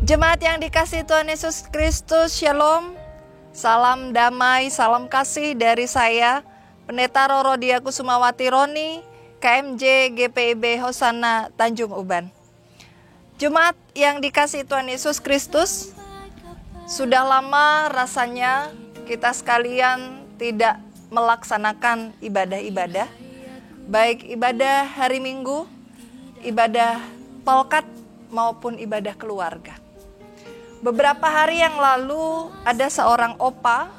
Jemaat yang dikasihi Tuhan Yesus Kristus, Shalom. Salam damai, salam kasih dari saya, Pendeta Roro Diakusumawati Roni, KMJ GPIB Hosana Tanjung Uban. Jemaat yang dikasihi Tuhan Yesus Kristus, sudah lama rasanya kita sekalian tidak melaksanakan ibadah-ibadah, baik ibadah hari Minggu, ibadah Pelkat maupun ibadah keluarga. Beberapa hari yang lalu ada seorang opa,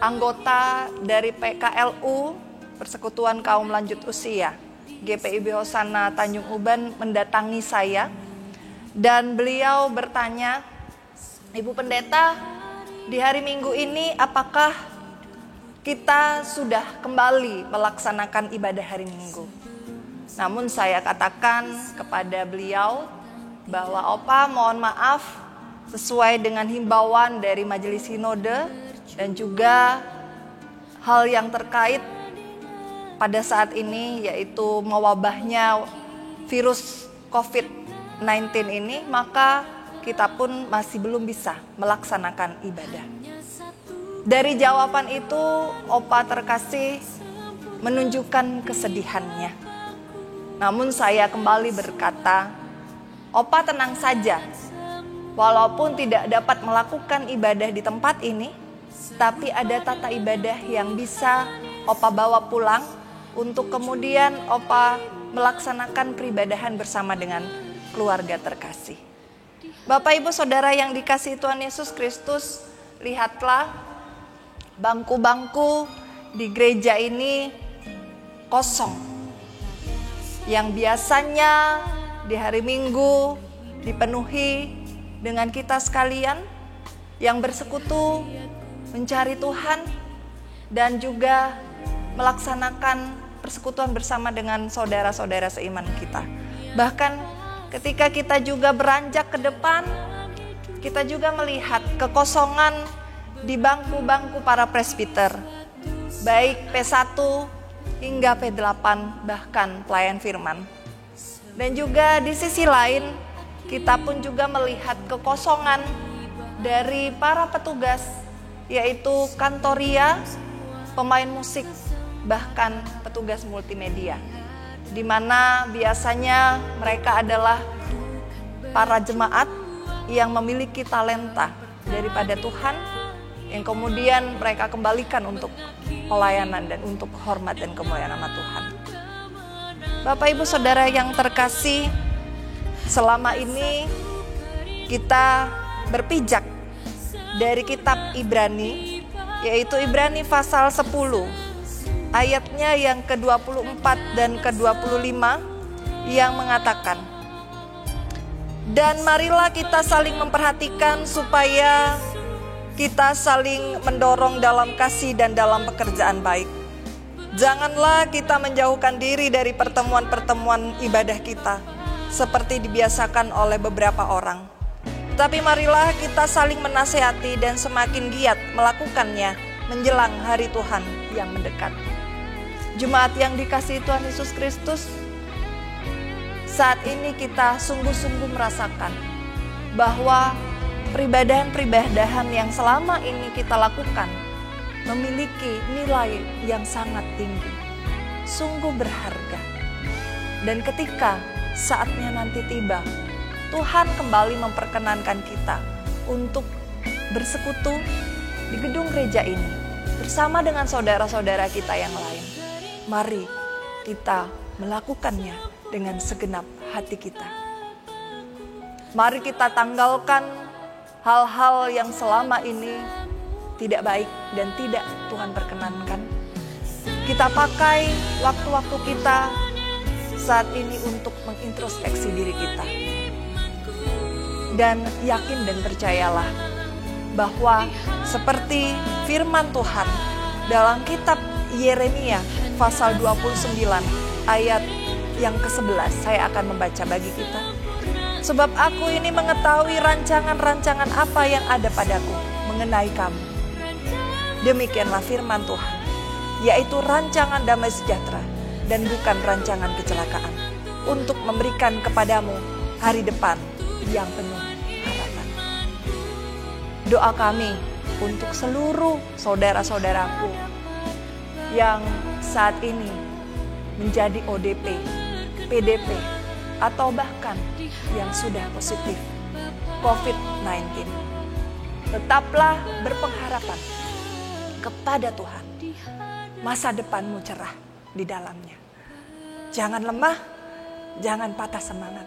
anggota dari PKLU, Persekutuan Kaum Lanjut Usia, GPIB Hosana Tanjung Uban, mendatangi saya. Dan beliau bertanya, Ibu Pendeta, di hari Minggu ini apakah kita sudah kembali melaksanakan ibadah hari Minggu? Namun saya katakan kepada beliau bahwa opa mohon maaf, sesuai dengan himbauan dari Majelis Sinode dan juga hal yang terkait pada saat ini, yaitu mewabahnya virus COVID-19 ini, maka kita pun masih belum bisa melaksanakan ibadah. Dari jawaban itu, opa terkasih menunjukkan kesedihannya. Namun saya kembali berkata, opa tenang saja. Walaupun tidak dapat melakukan ibadah di tempat ini, tapi ada tata ibadah yang bisa opa bawa pulang untuk kemudian opa melaksanakan peribadahan bersama dengan keluarga terkasih. Bapak Ibu Saudara yang dikasihi Tuhan Yesus Kristus, lihatlah bangku-bangku di gereja ini kosong. Yang biasanya di hari Minggu dipenuhi dengan kita sekalian yang bersekutu mencari Tuhan dan juga melaksanakan persekutuan bersama dengan saudara-saudara seiman kita. Bahkan ketika kita juga beranjak ke depan, kita juga melihat kekosongan di bangku-bangku para presbiter, baik P1 hingga P8, bahkan pelayan firman. Dan juga di sisi lain, kita pun juga melihat kekosongan dari para petugas, yaitu kantoria, pemain musik, bahkan petugas multimedia, di mana biasanya mereka adalah para jemaat yang memiliki talenta daripada Tuhan, yang kemudian mereka kembalikan untuk pelayanan dan untuk hormat dan kemuliaan nama Tuhan. Bapak Ibu Saudara yang terkasih, selama ini kita berpijak dari kitab Ibrani, yaitu Ibrani pasal 10, ayatnya yang ke-24 dan ke-25 yang mengatakan, dan marilah kita saling memperhatikan supaya kita saling mendorong dalam kasih dan dalam pekerjaan baik. Janganlah kita menjauhkan diri dari pertemuan-pertemuan ibadah kita, seperti dibiasakan oleh beberapa orang. Tapi marilah kita saling menasehati dan semakin giat melakukannya menjelang hari Tuhan yang mendekat. Jemaat yang dikasihi Tuhan Yesus Kristus, saat ini kita sungguh-sungguh merasakan bahwa peribadahan-peribadahan yang selama ini kita lakukan memiliki nilai yang sangat tinggi, sungguh berharga. Dan ketika saatnya nanti tiba, Tuhan kembali memperkenankan kita untuk bersekutu di gedung gereja ini bersama dengan saudara-saudara kita yang lain. Mari kita melakukannya dengan segenap hati kita. Mari kita tanggalkan hal-hal yang selama ini tidak baik dan tidak Tuhan perkenankan. Kita pakai waktu-waktu kita saat ini untuk mengintrospeksi diri kita. Dan yakin dan percayalah bahwa seperti firman Tuhan dalam kitab Yeremia pasal 29 ayat yang ke-11, saya akan membaca bagi kita. Sebab aku ini mengetahui rancangan-rancangan apa yang ada padaku mengenai kamu. Demikianlah firman Tuhan, yaitu rancangan damai sejahtera dan bukan rancangan kecelakaan, untuk memberikan kepadamu hari depan yang penuh harapan. Doa kami untuk seluruh saudara-saudaraku yang saat ini menjadi ODP, PDP, atau bahkan yang sudah positif COVID-19. Tetaplah berpengharapan kepada Tuhan. Masa depanmu cerah di dalamnya. Jangan lemah, jangan patah semangat.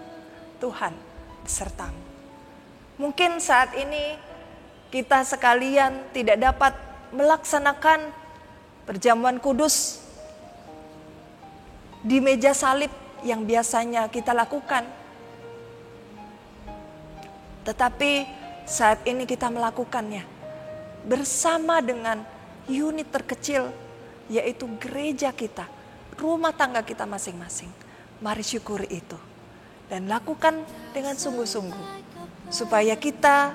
Tuhan besertamu. Mungkin saat ini kita sekalian tidak dapat melaksanakan perjamuan kudus di meja salib yang biasanya kita lakukan. Tetapi saat ini kita melakukannya bersama dengan unit terkecil, yaitu gereja kita, rumah tangga kita masing-masing. Mari syukuri itu dan lakukan dengan sungguh-sungguh, supaya kita,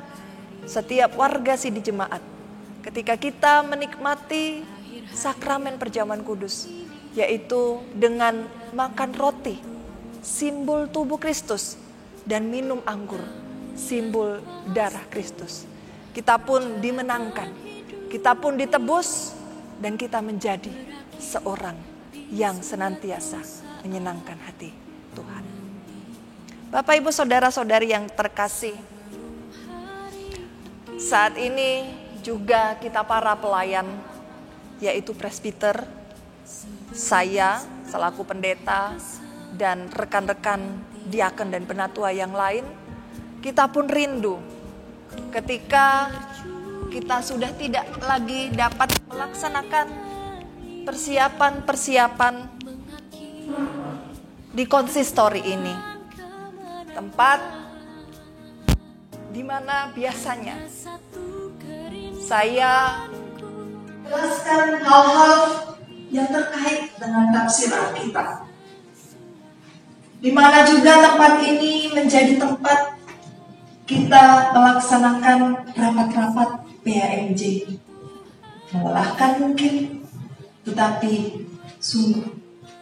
setiap warga Sidi Jemaat, ketika kita menikmati sakramen perjamuan kudus, yaitu dengan makan roti, simbol tubuh Kristus, dan minum anggur, simbol darah Kristus, kita pun dimenangkan, kita pun ditebus, dan kita menjadi seorang yang senantiasa menyenangkan hati Tuhan. Bapak, Ibu, saudara-saudari yang terkasih, saat ini juga kita para pelayan, yaitu presbiter, saya selaku pendeta, dan rekan-rekan diaken dan penatua yang lain, kita pun rindu ketika kita sudah tidak lagi dapat melaksanakan persiapan-persiapan di konsistori ini, tempat di mana biasanya saya jelaskan hal-hal yang terkait dengan tafsir Alkitab, di mana juga tempat ini menjadi tempat kita melaksanakan rapat-rapat PAMJ. Melelahkan mungkin, tetapi sungguh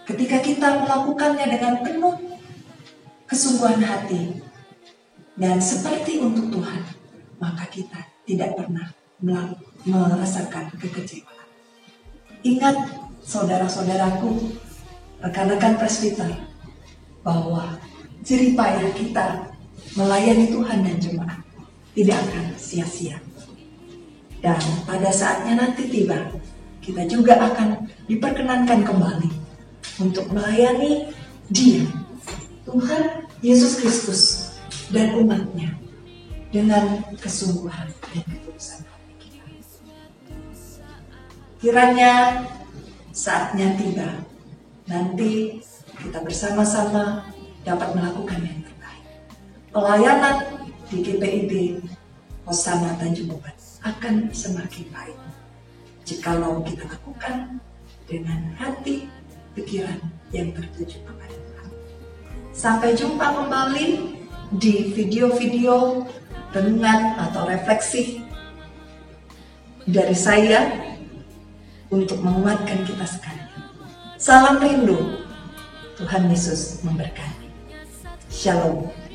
ketika kita melakukannya dengan penuh kesungguhan hati dan seperti untuk Tuhan, maka kita tidak pernah merasakan kekecewaan. Ingat, saudara-saudaraku, rekan-rekan presbiter, bahwa jerih payah kita melayani Tuhan dan jemaat tidak akan sia-sia. Dan pada saatnya nanti tiba, kita juga akan diperkenankan kembali untuk melayani Dia, Tuhan Yesus Kristus dan umatnya, dengan kesungguhan dan ketulusan hati kita. Kiranya saatnya tiba, nanti kita bersama-sama dapat melakukan yang terbaik. Pelayanan di GPIB Hosana Tanjung Uban akan semakin baik jikalau kita lakukan dengan hati, pikiran yang tertuju kepada Tuhan. Sampai jumpa kembali di video-video renungan atau refleksi dari saya untuk menguatkan kita sekalian. Salam rindu, Tuhan Yesus memberkati. Shalom.